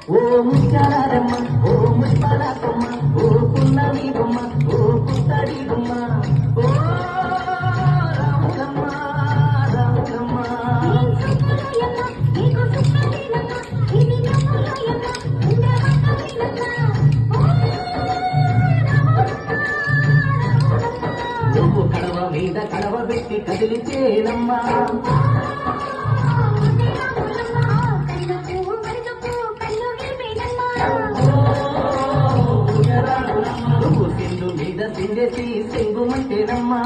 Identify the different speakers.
Speaker 1: ఓ ముత్యాలమ్మ ఓ ముత్యాలమ్మ ఓ పున్నమి బొమ్మ ఓ పుత్తడి బొమ్మ ఓ రాములమ్మ రాములమ్మ నువ్వు కడవ మీద కడవ పెట్టి కదిలిచేనమ్మా నువ్వు సింధు మీద సింగేసి సింగుమంటేనమ్మా